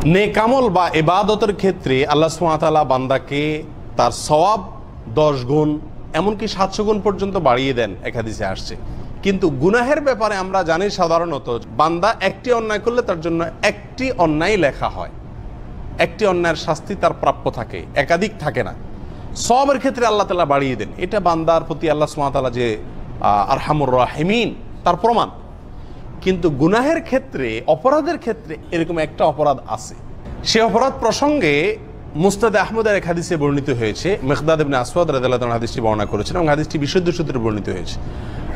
নেকামল বা ইবাদতের ক্ষেত্রে আল্লাহ সুবহানাহু ওয়া তাআলা বান্দাকে তার সওয়াব 10 গুণ এমনকি 700 গুণ পর্যন্ত বাড়িয়ে দেন, এক হাদিসে আসছে। কিন্তু গুনাহের ব্যাপারে আমরা জানি সাধারণত বান্দা একটি অন্যায় করলে তার জন্য একটি অন্যায় লেখা হয়, একটি অন্যায়ের শাস্তি তার প্রাপ্য থাকে, একাধিক থাকে না। সওয়াবের ক্ষেত্রে আল্লাহ তাআলা বাড়িয়ে দেন, এটা বান্দার প্রতি আল্লাহ সুবহানাহু ওয়া তাআলা যে আরহামুর রাহিমিন তার প্রমাণ। কিন্তু গুনাহের ক্ষেত্রে, অপরাধের ক্ষেত্রে এরকম একটা অপরাধ আছে। সে অপরাধ প্রসঙ্গে মুসনাদ আহমদের এক হাদিসে বর্ণিত হয়েছে। মিকদাদ ইবনে আসওয়াদ রাদিয়াল্লাহু তাআলা হাদিসটি বর্ণনা করেছেন এবং হাদিসটি বিশুদ্ধ সূত্রে বর্ণিত হয়েছে।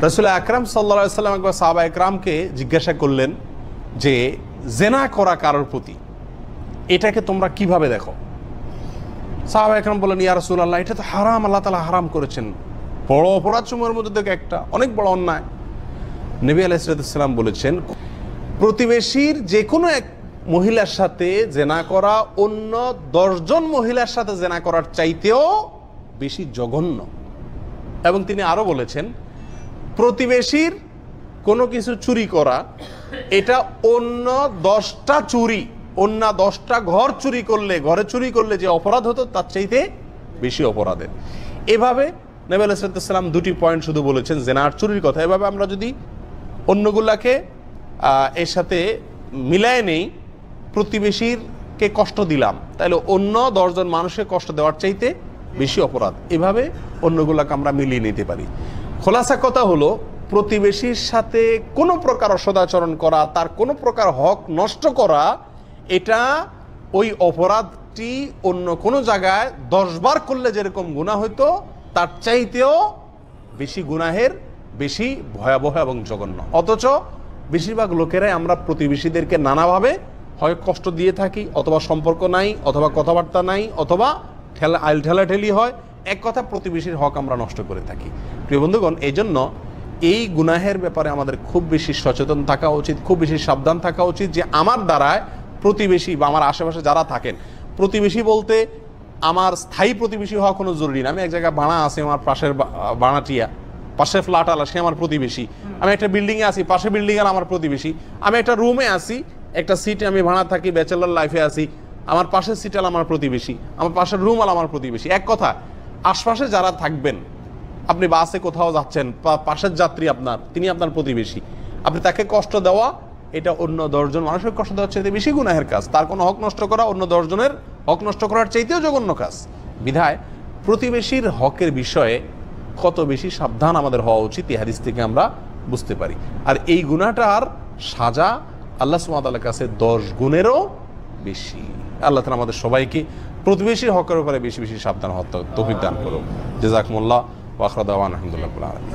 রাসূল আকরাম সাল্লাল্লাহু আলাইহি ওয়াসাল্লাম একবার সাহাবা একরামকে জিজ্ঞাসা করলেন যে জেনা করা কারোর প্রতি এটাকে তোমরা কিভাবে দেখো? সাহাবা একরাম বললেন, ইয়া রাসূলুল্লাহ, এটা তো হারাম, আল্লাহ তাআলা হারাম করেছেন, বড় অপরাধ সমূহের মধ্যে থেকে একটা, অনেক বড় অন্যায়। নবী আলাইহিস সালাম বলেছেন, প্রতিবেশীর যে কোনো এক মহিলার সাথে জেনা করা অন্য 10 জন মহিলার সাথে জেনা করার চাইতেও বেশি জঘন্য। এবং তিনি আরো বলেছেন, প্রতিবেশীর কোনো কিছু চুরি করা এটা অন্য 10টা চুরি, অন্য 10টা ঘর চুরি করলে, ঘরে চুরি করলে যে অপরাধ হতো তার চাইতে বেশি অপরাধের। এভাবে নবী আলাইহিস সালাম 2টি পয়েন্ট শুধু বলেছেন, জেনার চুরির কথা। এভাবে আমরা যদি অন্যগুলাকে এর সাথে মিলায় নেই, প্রতিবেশীরকে কষ্ট দিলাম, তাহলে অন্য 10 জন মানুষকে কষ্ট দেওয়ার চাইতে বেশি অপরাধ। এভাবে অন্যগুলাকে আমরা মিলিয়ে নিতে পারি। খোলাসা কথা হলো, প্রতিবেশীর সাথে কোনো প্রকার অসদাচরণ করা, তার কোনো প্রকার হক নষ্ট করা, এটা ওই অপরাধটি অন্য কোনো জায়গায় 10 বার করলে যেরকম গুনাহ হইতো তার চাইতেও বেশি গুনাহের, বেশি ভয়াবহ এবং জঘন্য। অথচ বেশিরভাগ লোকেরাই আমরা প্রতিবেশীদেরকে নানাভাবে হয় কষ্ট দিয়ে থাকি, অথবা সম্পর্ক নাই, অথবা কথাবার্তা নাই, অথবা ঠেলাঠেলি হয়। এক কথা, প্রতিবেশীর হক আমরা নষ্ট করে থাকি। প্রিয় বন্ধুগণ, এই জন্য এই গুনাহের ব্যাপারে আমাদের খুব বেশি সচেতন থাকা উচিত, খুব বেশি সাবধান থাকা উচিত যে আমার দ্বারায় প্রতিবেশী বা আমার আশেপাশে যারা থাকেন, প্রতিবেশী বলতে আমার স্থায়ী প্রতিবেশী হওয়া কোনো জরুরি না। আমি এক জায়গায় ভাড়া আছি, আমার পাশের ভাড়াটিয়া, পাশে ফ্ল্যাট আলা, সে আমার প্রতিবেশী। আমি একটা বিল্ডিংয়ে আছি, পাশে বিল্ডিং আর আমার প্রতিবেশী। আমি একটা রুমে আছি, একটা সিটে আমি ভাড়া থাকি, ব্যাচেলর লাইফে আছি, আমার পাশের সিট আলা আমার প্রতিবেশী, আমার পাশের রুম আলা আমার প্রতিবেশী। এক কথা, আশপাশে যারা থাকবেন, আপনি বাসে কোথাও যাচ্ছেন, পাশের যাত্রী আপনার, তিনি আপনার প্রতিবেশী, আপনি তাকে কষ্ট দেওয়া, এটা অন্য 10 জন মানুষের কষ্ট দেওয়ার চাইতে বেশি গুনাহের কাজ। তার কোনো হক নষ্ট করা অন্য 10 জনের হক নষ্ট করার চাইতেও জঘন্য কাজ। বিধায় প্রতিবেশীর হকের বিষয়ে কত বেশি সাবধান আমাদের হওয়া উচিত, এই হাদিস থেকে আমরা বুঝতে পারি। আর এই গুনাহটার সাজা আল্লাহ সুবহানাহু ওয়া তাআলার কাছে 10 গুণেরও বেশি। আল্লাহ তাআলা আমাদের সবাইকে প্রতিবেশীর হকের উপরে বেশি বেশি সাবধান হওয়ার তৌফিক দান করুন। জাযাকুমুল্লাহ ওয়া আখিরু দাওয়ানা আলহামদুলিল্লাহি রাব্বিল আলামিন।